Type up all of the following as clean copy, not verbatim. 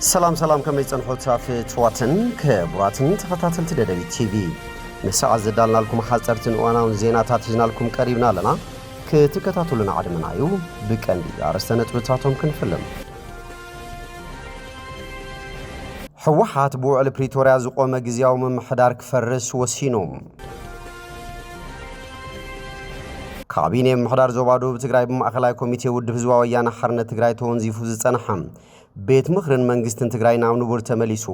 سلام كما يصنحوا في تواتن كبراتن تخطاتل تدري تي في نساء زدالنا لكم حاصرتن وانا زيناتات جنا لكم قريبنا لنا كتكتاتلنا عدمنايو بكندي ارستنت بتاتهم كنفلم حوحات بوعل بريتوريا زقوم غزياو ممحدار كفرس وسينوم كابينه محدار زوبادو بتግራይ بماخلاي كوميتي ود حزبا ويانا حرنه تግራይ تونزيفو زصنحم بيت مخرن منግስትን ትግራይ ናብ ንቡር ተመሊሱ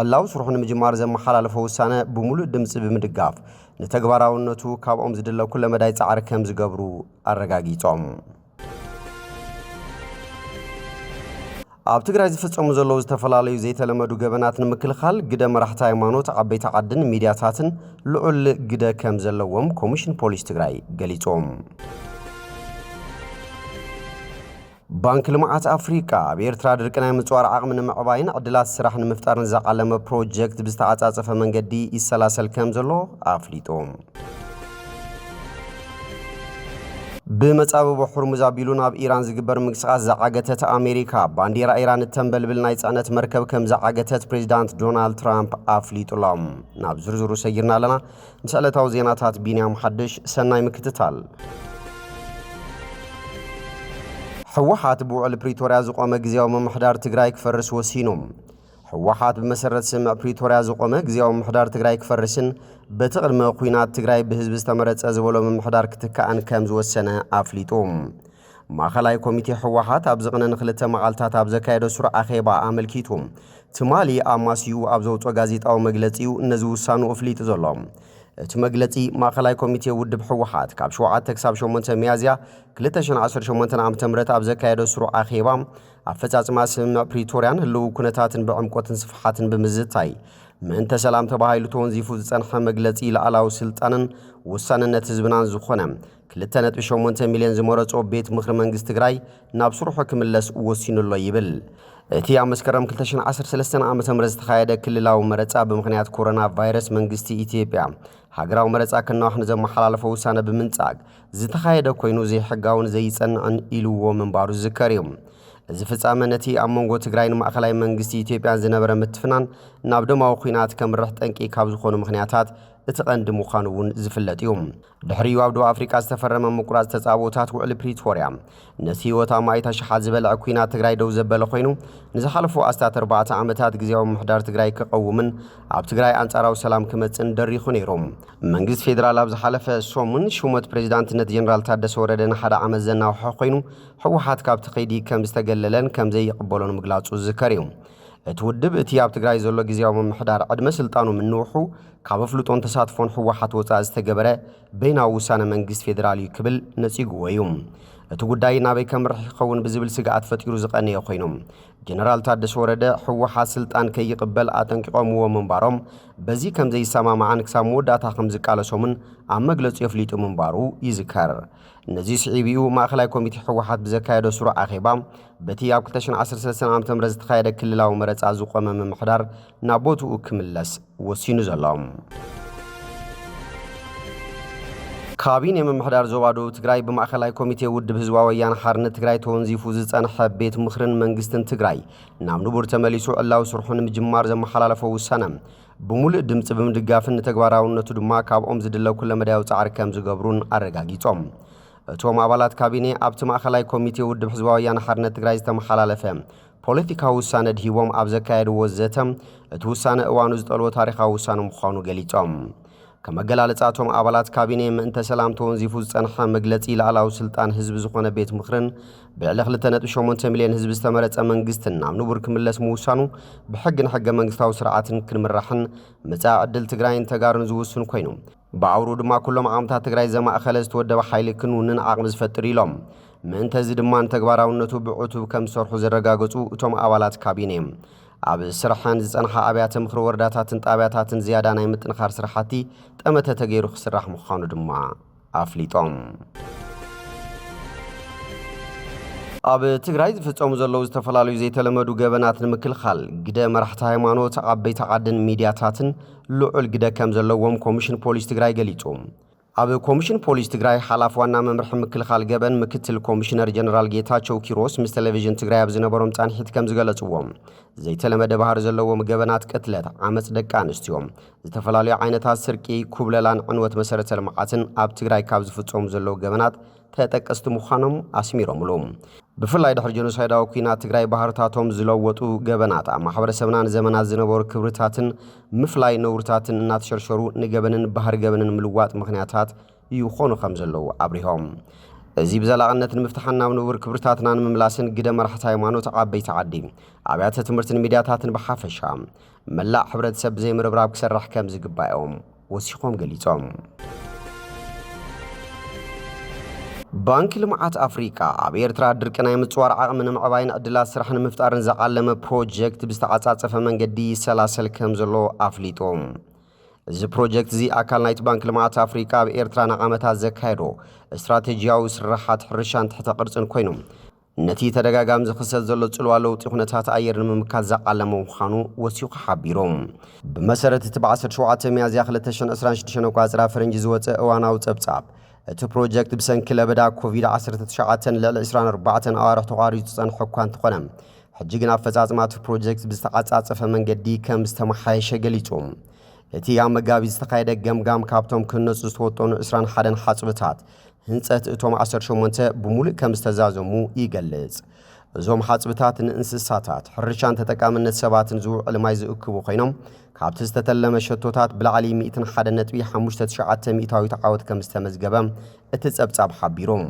አላው ስሩሕን ምጅማር ዘመሐላለፈው ውሳነ በሙሉ ድምጽ በመድጋፍ ለተግባራውነቱ ካብኦም ዝድለኩ ለመዳይ ጻዕር ከም ዝገብሩ አረጋጊጾም ኣብ ትግራይ ዝፈጸሙ ዘለው ዝተፈላልዩ ዘይተለመዱ ገበናትን ምክልኻል ግደ መራሕቲ ሃይማኖት ዓበይቲ ዓድን ሚድያታትን ልዑል ግደ ከም ዘለዎም ኮሚሽን ፖሊስ ትግራይ ገሊጾም بانك لمعات أفريقيا بيرترا دركنا متوار عقم نمعباين عدلات سراح نمفتار نزاق على بروجكت بستعاطات فمن قدي السلاسل كامزلو أفليتوم بمتصابو بحر مزابيلون اب ايران زغبر مقساس زعاغتت امريكا بانديرا ايران تنبل بالناي صانت مركب كم زعاغتت بريزيدنت دونالد ترامب افليطلام ناب زرزرو سيرنا لنا مسالتاو زيناتات بينيام حدش سناي مكتتال حوحات بوعل بريتوريا زقوم غزياو ممحدار تግራይ كفرس وسينوم حوحات بمسرت سمع بريتوريا زقوم غزياو ممحدار تግራይ كفرسن بتقدم قينات تግራይ بحزب استمرت ازبولو ممحدار كتكان كم زوسنه افليطوم ማኸላይ ኮሚቴ حوحات ابزقنن خلته مقالታት ابزكايدو سر اخيبا املكيتوم تمالي اماسيو ابزوطو ጋዜጣው መግለጺው እነዚህ ውሳኑ افليط ዘሎም تمغلطي ማኸላይ ኮሚቴ ውድብ حوحات ካብ 7 ተክሳብ 8 ሚያዝያ 2018 ዓመተ ምህረት ኣብ ዘካየደው ስሩ አኺባ አፈጻጽማ ስምምዕ ፕሪቶሪያን ህልው ኩነታትን በዕምቆትን ስፍሓትን በመዝታይ ምንተ ሰላም ተባሂሉ ተወንዚፉ ዝጸንሐ መግለጺ ለዓላው ስልጣንን ወሳንነት ህዝብናን ዝኾነ 2.8 ሚሊዮን ዝመረጾ ቤት ምክር መንግስት ትግራይ ናብ ስሩሑ ክምለስ ወሲኑሎ ይብል እቲ መስከረም 2013 ዓመተ ምህረት ተኻየደ ክልላው መረጻ በምክንያት ኮሮና ቫይረስ መንግስቲ ኢትዮጵያ ሀገራው መረጻ ከናውሕን ዘመሐላለፈው ውሳነ በመንጻግ ዝተኻየደ ኮይኑ ዘይሕጋውን ዘይጸንዕን ኢሉዎ መንባሩ ዝከሪም እዚ ፍጻመነቲ ኣመንጎ ትግራይን ማእኸላይ መንግስቲ ኢትዮጵያ ዝነበረ ምትፍናን ናብ ደማው ኺናት ከምርሕ ጠንቂ ካብ ዝኾኑ ምክንያታት እትቀንድ ሙኻኑውን ዝፍለጥ እዩ ድሕሪው ኣብ ደቡብ አፍሪካ ዝተፈረመ ምቁራጽ ተጻቦታት ውዕል ፕሪቶሪያ ነቲ ወታ ማይታ ሸሓት ዝበልዕ ኲናት ትግራይ ደው ዘበለ ኮይኑ ንዝሓለፉ ኣስታት 4 ዓመታት ግዚያዊ ምሕዳር ትግራይ ክቀውምን ኣብ ትግራይ አንጻራዊ ሰላም ክመጽን ደሪኹ ነይሮም መንግስት ፌደራል ኣብ ዝሓለፈ ሶሙን ሹመት ፕሬዝዳንትነት ጀነራል ታደሰ ወረደ ንሓደ ዓመት ዘናውሖ ኮይኑ ሕወሓት ካብ ትኸይዲ ከም ዝተገለለን ከም ዘይቅበሎን ምግላጹ ዝከር እዩ እትውድብ እቲ ኣብ ትግራይ ዘሎ ግዚያዊ ምሕዳር ዕድመ ስልጣኑ ምንውሑ ካብ ፍሉጦን ተሳትፎን ሕወሓት ወጻእ ዝተገበረ በይናዊ ውሳነ መንግስት ፌደራል ክብል ነጺጉ እዩ እቲ ጉዳይ ናበይ ከምርሕ ይኸውን ብዝብል ስጋኣት ፈጢሩ ዝቐነየ ኮይኖም ጀነራል ታደሰ ወረደ ሕወሓት ስልጣን ከይቅበል አጠንቂቆምዎ መንባሮም በዚ ከም ዘይሰማማዓን ክሳብ መወዳእታ ከም ዝቃለሶምን ኣብ መግለጹ የፍሊጡ መንባሩ ይዝከር እነዚህ ስዒቢኡ ማእኸላይ ኮሚቴ ሕወሓት ብዘካየደ ስሩ አኺባ በቲ ኣብ 2013 ዓመተ ምህረት ዝተኻየደ ክልላዊ መረጻ ዝቆመ ምምሕዳር ናብ ቦትኡ ክምለስ ወሲኑ ዘሎም ካቢኔ ምምሕዳር ዞባዶ ትግራይ በማእኸላይ ኮሚቴ ውድብ ህዝባዊ ወያነ ሓርነት ትግራይ ተወንዚፉ ዝጸንሐ ቤት ምክርን መንግስትን ትግራይ ናብ ንቡር ተመሊሱ ዕላው ስርሑን ምጅማር ዘመሐላለፈው ውሳነ በሙሉ ድምጽ በመድጋፍን ተግባራውነቱ ድማ ካብኦም ዝድለኩ ለመዳያው ጻዕር ከም ዝገብሩን አረጋጊጾም እቶም አባላት ካቢኔ ኣብቲ ማእኸላይ ኮሚቴ ውድብ ህዝባዊ ወያነ ሓርነት ትግራይ ዝተመሐላለፈ ፖለቲካዊ ውሳነ ድሂቦም ኣብ ዘካየድዎ ዘተም እቲ ውሳነ እዋኑ ዝጠልቦ ታሪኻዊ ውሳነ ምዃኑ ገሊጾም ከመገላለጻቶም አባላት ካቢኔ ምንተ ሰላም ተወንዚፉ ዝጸንሐ መግለጺ ለዓላው ስልጣን ህዝብ ዝኾነ ቤት ምክርን ብዕለ 2.8 ሚሊዮን ህዝብ ዝተመረጸ መንግስትን ናብ ንቡር ክምለስ ምውሳኑ ብሕግን ሕገ መንግስታዊ ስርዓትን ክንምራሕን መጻኢ ዕድል ትግራይን ተጋሩን ዝውስን ኮይኑ በአውሩ ድማ ኩሎም ዓቕምታት ትግራይ ዘማእኸለ ዝተወደበ ሓይሊ ክንውንን ዓቕሚ ዝፈጥር ኢሎም ምንተ እዚ ድማ ተግባራውነቱ ብዕቱብ ከም ዝሰርሑ ዘረጋገጹ እቶም አባላት ካቢኔ ኣብ ስራሕን ዝጸንሐ ኣብያተ ምክሪ ወረዳታትን ጣብያታትን ዝያዳ ናይ ምጥንኻር ስራሕቲ ጠመተ ተገይሩ ክስራሕ ምዃኑ ድማ ኣፍሊጦም ኣብ ትግራይ ዝፍጸሙ ዘለው ዝተፈላልዩ ዘይተለመዱ ገበናት ንምክልኻል ግደ መራሕቲ ሃይማኖት ዓበይቲ ዓድን ሚድያታትን ልዑል ግደ ከም ዘለዎም ኮሚሽን ፖሊስ ትግራይ ገሊጹ ኣብ ኮሚሽን ፖሊስ ትግራይ ሓላፍ ዋና መምርሒ ምክልኻል ገበን ምክትል ኮሚሽነር ጀነራል ጌታቸው ኪሮስ ምስ ቴሌቪዥን ትግራይ ኣብ ዝነበሮም ጻንሒት ከም ዝገለጽዎም ዘይተለመደ ባህር ዘለዎም ገበናት ቅትለት ዓመጽ ደቂ ኣንስትዮን ዝተፈላለዩ ዓይነታት ስርቂ ኩብለላን ዕንወት መሰረተ ልምዓትን ኣብ ትግራይ ካብ ዝፍጸሙ ዘለዉ ገበናት ተጠቀስቲ ምዃኖም ኣስሚሮምሎም ብፍላይ ድሕሪ ጀኖሳይዳዊ ኩናት ትግራይ ባህርታቶም ዝለወጡ ገበናት ኣብ ማሕበረሰብናን ዘመናት ዝነበሩ ክብርታትን ምፍላይ ነውርታትን እናተሸርሸሩ ንገበንን ባህር ገበንን ምልዋጥ ምኽንያታት ይኾኑ ከም ዘለዉ ኣብሪሆም እዚ ብዘላቕነት ንምፍታሕን ናብ ንቡር ክብርታትና ንምምላስን ግደ መራሕቲ ሃይማኖት ዓበይቲ ዓዲ ኣብያተ ትምህርትን ሚድያታትን ብሓፈሻ መላእ ሕብረተሰብ ብዘይምርብራብ ክሰርሕ ከም ዝግባኦም ወሲኾም ገሊጾም ባንኪ ልምዓት ኣፍሪካ ኣብ ኤርትራ ድርቂ ናይ ምጽዋር ዓቕሚ ንምዕባይን ዕድላት ስራሕ ንምፍጣርን ዝዓለመ ፕሮጀክት ብዝተዓጻጸፈ መንገዲ ይሰላሰል ከም ዘሎ ኣፍሊጦም እዚ ፕሮጀክት እዚ ኣካል ናይቲ ባንኪ ልምዓት ኣፍሪካ ኣብ ኤርትራ ንዓመታት ዘካየዶ እስትራቴጂያዊ ስራሓት ሕርሻን ትሕተ ቅርጽን ኮይኑ ነቲ ተደጋጋሚ ዝኽሰት ዘሎ ጽልዋ ለውጢ ኩነታት ኣየር ንምምካት ዝዓለመ ምዃኑ ወሲኹ ሓቢሮም ብመሰረት እቲ ብ17 ሚያዝያ 2026 ቋጽራ ፈረንጂ ዝወፀ እዋናዊ ጸብጻብ እቲ ፕሮጀክት ብሰንኪ ለበዳ ኮቪድ-19 ልዕሊ 24 ኣዋርሕ ተቋሪጹ ዝጸንሐ እኳ እንተኾነ ሕጂ ግን ኣፈጻጽማ እቲ ፕሮጀክት ብዝተዓጻጸፈ መንገዲ ከም ዝተመሓየሸ ገሊጹም እቲ ኣብ መጋቢት ዝተኻየደ ገምጋም ካብቶም ክህነፁ ዝተወጠኑ 21 ሓጽብታት ህንጸት እቶም 18 ብምሉእ ከም ዝተዛዘሙ ይገልጽ እዞም ሓጽብታት ንእንስሳታት ሕርሻን ተጠቃምነት ሰባትን ዝውዕል ማይ ዝእክቡ ኮይኖም ካብቲ ዝተተለመ ሸቶታት ብላዕሊ 101.59 ሚእታዊት ዓወት ከም ዝተመዝገበ እቲ ጸብጻብ ሓቢሮም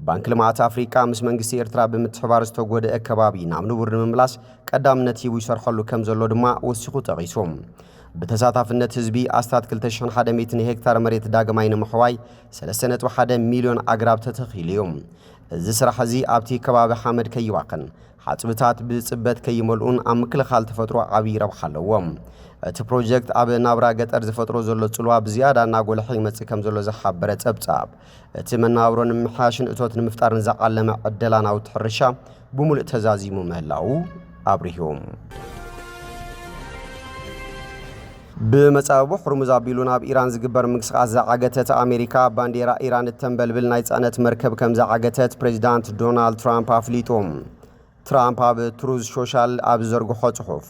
ባንኪ ልምዓት ኣፍሪካ ምስ መንግስቲ ኤርትራ ብምትሕባር ዝተጎድአ ከባቢ ናብ ንቡር ንምምላስ ቀዳምነት ሂቡ ይሰርሐሉ ከም ዘሎ ድማ ወሲኹ ጠቒሶም በተሳታፍነት ህዝቢ ኣስታት 2100 ሄክታር መሬት ዳግማይ ንምሕዋይ 3.1 ሚልዮን ኣግራብ ተተኺልዮም እዚ ስራሕ እዚ ኣብቲ ከባቢ ሓመድ ከይዋኽን ሓጽብታት ብጽበት ከይመልኡን ኣብ ምክልኻል ተፈጥሮ ዓብዪ ረብሓ ኣለዎም እቲ ፕሮጀክት ኣብ ናብራ ገጠር ዝፈጥሮ ዘሎ ጽልዋ ብዝያዳ እናጎልሐ ይመጽእ ከም ዘሎ ዝሓበረ ጸብጻብ እቲ መናብሮን ምምሕያሽን እቶት ንምፍጣርን ዝዓለመ ዕደላናዊ ሕርሻ ብምሉእ ተዛዚሙ ምህላው ኣብሪሆም ብመጻበቡ ሕርሙዝ ኣቢሉ ናብ ኢራን ዝግበር ምንቅስቓስ ዝዓገተት ኣሜሪካ ባንዴራ ኢራን እተንበልብል ናይ ጽዕነት መርከብ ከም ዝዓገተት ፕሬዚዳንት ዶናልድ ትራምፕ ኣፍሊጦም ትራምፕ ኣብ ትሩዝ ሶሻል ኣብ ዘርግሖ ጽሑፍ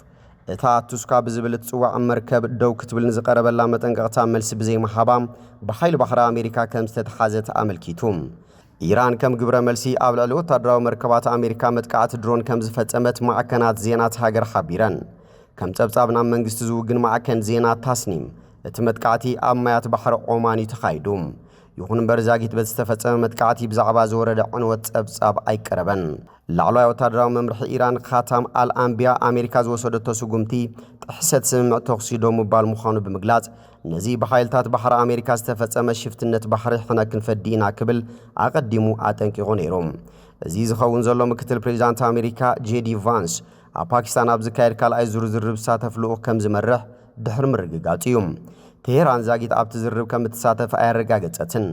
እታ ቱስካ ብዝብል እትጽዋዕ መርከብ ደው ክትብል ንዝቐረበላ መጠንቀቕታ መልሲ ብዘይመሃባ ብሓይሊ ባሕሪ ኣሜሪካ ከም ዝተተሓዘት ኣመልኪቱ ኢራን ከም ግብረ መልሲ ኣብ ልዕሊ ወታደራዊ መርከባት ኣሜሪካ መጥቃዕቲ ድሮን ከም ዝፈጸመት ማዕከናት ዜናት ሃገር ሓቢረን ከም ጸብጻብ ናብ መንግስቲ ዝውግን ማዕከን ዜና ታስኒም እቲ መጥቃዕቲ ኣብ ማያት ባሕሪ ኦማን ተኻይዱ ይኹን እምበር ዛጊት በዝተፈጸመ መጥቃዕቲ ብዛዕባ ዝወረደ ዕንወት ጸብጻብ ኣይቀረበን ላዕለዋይ ወታደራዊ መምርሒ ኢራን ኻታም ኣልኣንቢያ ኣሜሪካ ዝወሰደቶ ስጉምቲ ጥሕሰት ስምምዕ ተኽሲ ዶ ምባል ምዃኑ ብምግላጽ ነዚ ብሓይልታት ባሕሪ ኣሜሪካ ዝተፈጸመ ሽፍትነት ባሕሪ ሕነ ክንፈዲእና ክብል ኣቐዲሙ ኣጠንቂቑ ነይሮም እዚ ዝኸውን ዘሎ ምክትል ፕሬዚዳንት ኣሜሪካ ጄዲ ቫንስ ኣብ ፓኪስታን ኣብ ዝካየድ ካልኣይ ዙር ዝርብ ዝሳተፍ ልኡኽ ከም ዝመርሕ ድሕሪ ምርግጋጽ እዩ ቴሄራን ዛጊት ኣብቲ ዝርብ ከም እትሳተፍ ኣያረጋገጸትን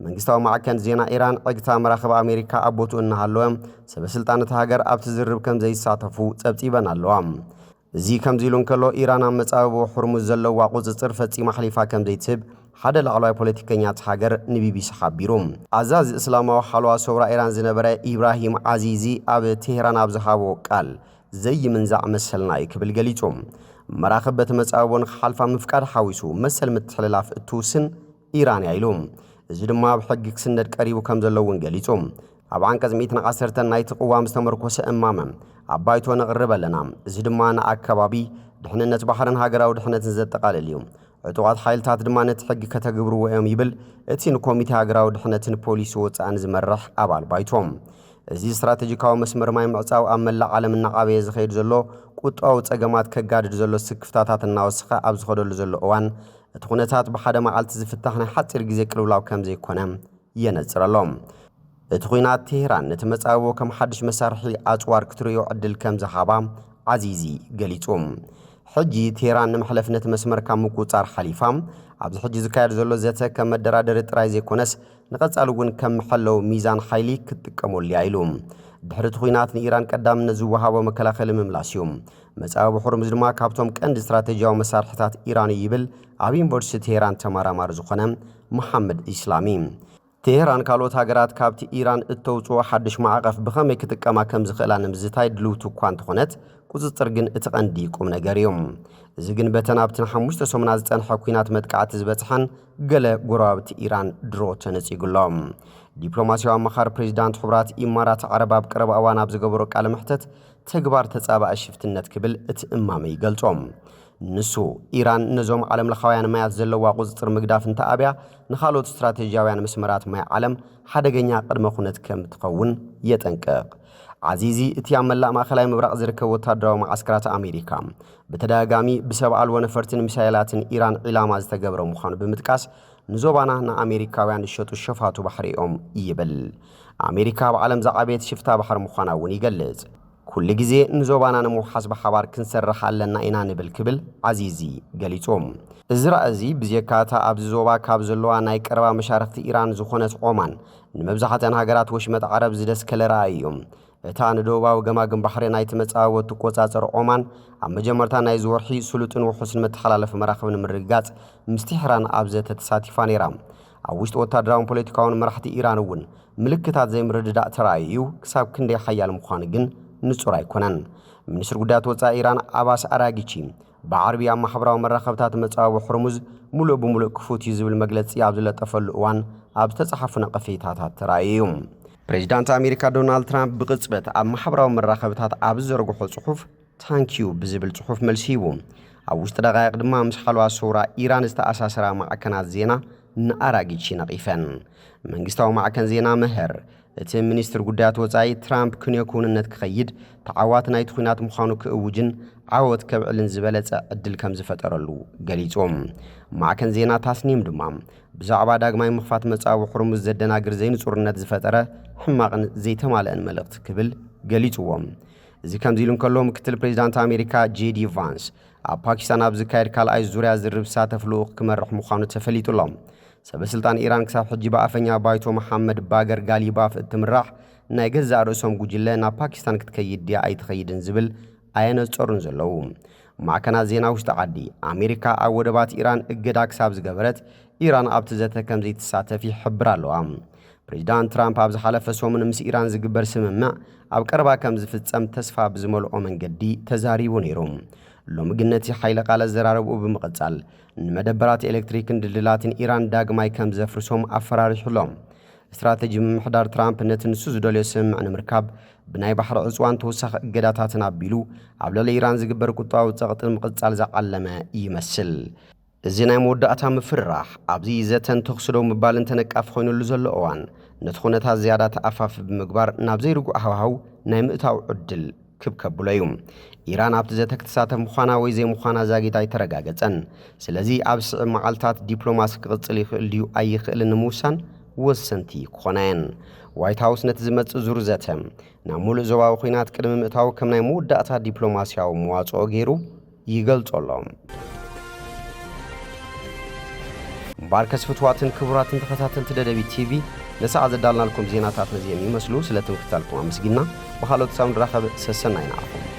መንግስታዊ ማዕከን ዜና ኢራን ዕግታ መራኸቢ ኣሜሪካ ኣብ ቦትኡ እናሃለወ ሰበስልጣናት ሃገር ኣብቲ ዝርብ ከም ዘይሳተፉ ጸብጺበን ኣለዋ እዚ ከምዚ ኢሉ እንከሎ ኢራን ኣብ መጻበቡ ሕርሙዝ ዘለዋ ቁፅጽር ፈጺማ ሓሊፋ ከም ዘይትህብ ሓደ ላዕለዋይ ፖለቲከኛት ሃገር ንቢቢሲ ሓቢሩ ኣዛዚ እስላማዊ ሓልዋ ሶብራ ኢራን ዝነበረ ኢብራሂም ዓዚዚ ኣብ ቴሄራን ኣብ ዝሃቦ ቃል ዘይምንዛዕ መሰልና ክብል ገሊጹ መራኸብ በቲ መጻበቡን ሓልፋ ምፍቃድ ሓዊሱ መሰል ምትሕልላፍ እትውስን ኢራን ያይሉ እዚ ድማ ብሕጊ ክስነድ ቀሪቡ ከም ዘለውን ገሊጹ ኣብ አንቀጽ 110 ናይቲ ቅዋም ዝተመርኮሰ እማመ ኣብ ባይቶ ነቕርብ ኣለና እዚ ድማ ንኣከባቢ ድሕንነት ባሕርን ሃገራዊ ድሕነትን ዘጠቃልል እዩ ዕጡቓት ሓይልታት ድማ ነቲ ሕጊ ከተግብርዎ እዮም ይብል እቲ ንኮሚቴ ሃገራዊ ድሕነትን ፖሊሲ ወጻእን ዝመርሕ ኣባል ባይቶም እዚ ስትራቴጂካዊ መስመር ማይ ምዕጻው ኣብ መላእ ዓለም እናዓበየ ዝኸይድ ዘሎ ቁጣዊ ጸገማት ከጋድድ ዘሎ ስክፍታታት እናወስኸ ኣብ ዝኸደሉ ዘሎ እዋን እቲ ኩነታት ብሓደ መዓልቲ ዝፍታሕ ናይ ሓፂር ግዜ ቅልውላው ከም ዘይኮነ የነጽረሎም እቲ ኩናት ቴሄራን ነቲ መጻበቦ ከም ሓድሽ መሳርሒ ኣጽዋር ክትርእዮ ዕድል ከም ዝሃባ ዓዚዚ ገሊጹ ሕጂ ቴሄራን ንምሕለፍነት መስመር ካብ ምቁጻር ሓሊፋ ኣብዚ ሕጂ ዝካየድ ዘሎ ዘተ ከም መደራደሪ ጥራይ ዘይኮነስ ንቐጻሊ እውን ከም መሐለው ሚዛን ሓይሊ ክትጥቀመሉ ኢሉ ድሕሪ ኩናት ንኢራን ቀዳምነት ዝወሃቦ መከላኸሊ ምምላስዮም መጻብ ሕርሙዝ ድማ ካብቶም ቀንዲ ስትራቴጂያዊ መሳርሒታት ኢራን ይብል ኣብ ዩኒቨርሲቲ ቴህራን ተመራማሪ ዝኾነ መሐመድ ኢስላሚ ቴህራን ካልኦት ሃገራት ካብቲ ኢራን እተውፅኦ ሓድሽ ማዕቀፍ ብኸመይ ክትቀማ ከም ዝኽእላ ንምዝታይ ድልውቲ እኳ እንተኾነት ቁፅጥር ግን እቲ ቀንዲ ቁም ነገር እዮም እዚ ግን በተናብትን 5 ሰሙናት ዝጸንሐ ኩናት መጥቃዕቲ ዝበጽሐን ገለ ጎረባብቲ ኢራን ድሮ ተነጺጉሎም ዲፕሎማሲያዊ ኣማኻሪ ፕሬዚዳንት ሕቡራት ኢማራት ዓረብ ኣብ ቀረባ እዋን ኣብ ዝገበሮ ቃለ መሕተት ተግባር ተጻባእ ሽፍትነት ክብል እቲ እማመ ይገልጾም ንሱ ኢራን ነዞም ዓለም ለኻውያን ማያት ዘለዋ ቁፅጥር ምግዳፍ እንተኣብያ ንኻልኦት ስትራቴጂያውያን መስመራት ማይ ዓለም ሓደገኛ ቅድመ ኩነት ከም ትኸውን የጠንቅቕ ዓዚዚ እቲ ኣብ መላእ ማእከላይ ምብራቕ ዝርከብ ወታደራዊ ማዓስከራት ኣሜሪካ ብተደጋጋሚ ብሰብ ኣልቦ ነፈርትን ሚሳይላትን ኢራን ዒላማ ዝተገብረ ምዃኑ ብምጥቃስ ንዞባና ንኣሜሪካውያን ዝሸጡ ሸፋቱ ባሕሪኦም ይብል ኣሜሪካ ብዓለም ዝዓበየት ሽፍታ ባሕሪ ምዃና እውን ይገልጽ ኩሉ ግዜ ንዞባና ንምውሓስ ብሓባር ክንሰርሕ ኣለና ኢና ንብል ክብል ዓዚዚ ገሊጾም እዚ ራእዚ ብዝየካታ ኣብዚ ዞባ ካብ ዘለዋ ናይ ቀረባ መሻርክቲ ኢራን ዝኾነት ኦማን ንመብዛሕትአን ሃገራት ወሽመጥ ዓረብ ዝደስከለ ራእይ እዮም እታ ንደቡባዊ ገማግም ባሕሪ ናይቲ መጻወት ትቆጻጸር ኦማን ኣብ መጀመርታ ናይ ዝወርሒ ስሉጥን ውሑስን መተሓላለፊ መራኸቢ ንምርግጋጽ ምስ ቴህራን ኣብ ዘተ ተሳቲፋ ነይራ ኣብ ውሽጢ ወታደራውን ፖለቲካውን መራሕቲ ኢራን እውን ምልክታት ዘይምርድዳእ ተራእዩ ክሳብ ክንደይ ሓያል ምዃኑ ግን ንጹር ኣይኮነን ሚኒስትር ጉዳያት ወጻኢ ኢራን አባስ አራጊቺ በዓረቢ ኣብ ማሕበራዊ መራኸብታት መጻወ ሕርሙዝ ሙሉእ ብሙሉእ ክፉት እዩ ዝብል መግለጺ ኣብ ዝለጠፈሉ እዋን ኣብ ዝተጻሕፉ ነቐፌታታት ተራእዩ ፕሬዚዳንት ኣሜሪካ ዶናልድ ትራምፕ ብቅጽበት ኣብ ማሕበራዊ መራኸብታት ኣብ ዝዘርግሖ ጽሑፍ ታንኪዩ ብዝብል ጽሑፍ መልሲ ሂቡ ኣብ ውሽጢ ደቃይቕ ድማ ምስ ሓልዋ ሱራ ኢራን ዝተኣሳሰራ ማዕከናት ዜና ንኣራጊቺ ነቒፈን መንግስታዊ ማዕከን ዜና መህር እቲ ሚኒስትር ጉዳያት ወጻኢ ትራምፕ ክንየኩንነት ክኸይድ ተዓዋት ናይቲ ኩናት ምዃኑ ክእውጅን ዓወት ከብዕልን ዝበለጸ ዕድል ከም ዝፈጠረሉ ገሊጾም ማዕከን ዜና ታስኒም ድማ ብዛዕባ ዳግማይ ምኽፋት መጻዊ ሕርሙዝ ዘደናግር ዘይንጹርነት ዝፈጠረ ሕማቕን ዘይተማልአን መልእኽቲ ክብል ገሊጽዎም እዚ ከምዚ ኢሉ እንከሎ ምክትል ፕሬዚዳንት ኣሜሪካ ጄዲ ቫንስ ኣብ ፓኪስታን ኣብ ዝካየድ ካልኣይ ዙርያ ዝርብ ዝሳተፍ ልኡኽ ክመርሕ ምዃኑ ተፈሊጡሎም ሰበስልጣን ኢራን ክሳብ ሕጂ በኣፈኛ ባይቶ መሐመድ ባገር ጋሊባፍ እትምራሕ ናይ ገዛእ ርእሶም ጉጅለ ናብ ፓኪስታን ክትከይድ ድያ ኣይትኸይድን ዝብል ኣየነጸሩን ዘለዉ ማዕከናት ዜና ውሽጢ ዓዲ ኣሜሪካ ኣብ ወደባት ኢራን እገዳ ክሳብ ዝገበረት ኢራን ኣብቲ ዘተ ከም ዘይትሳተፍ ይሕብር ኣለዋ ፕሬዚዳንት ትራምፕ ኣብ ዝሓለፈ ሰሙን ምስ ኢራን ዝግበር ስምምዕ ኣብ ቀረባ ከም ዝፍጸም ተስፋ ብዝመልኦ መንገዲ ተዛሪቡ ነይሩ ሎሚ ግን ነቲ ሓይለ ቃል ዘራረብኡ ብምቕጻል ንመደበራት ኤሌክትሪክን ድልድላትን ኢራን ዳግማይ ከም ዘፍርሶም ኣፈራሪሑሎም استراتيجي محدار ترامب نتنسو زدولي سمع نمركاب بناي بحر عزوان توسخ اقداتاتنا بيلو عبلا لإيران زقبر كتاو تغط المقصال زعلما يمثل الزيناي مودعتا مفرح عبزي زيتن تخصدو مبالن تنك أفخونو اللزل اوان نتخونتها زيادات أفاف بمقبار نابزي رقو أهوهو نايمئتاو عدل كبكب بلايوم إيران عبد زيتك تساتف مخانا ويزي مخانا زاقي تاي ترقاقتن سلازي عبس معالتات ديبلوماسك غطلي خليو أي خلي نموسان وسنتي كونين وايت هاوس نتزمت زورزتهم نعمل زواو خينات كلمة متاو كم نيمود داتا دبلوماسيا ومواصو غيرو يغلط اللهم مباركة فتواتن كبراتن تخطاتن تددبي تي في لسا عزدالنا لكم زيناتات نزيمي مسلو سلتن كتالكم عمسجينا وخالو تساون راخب سسنين عفو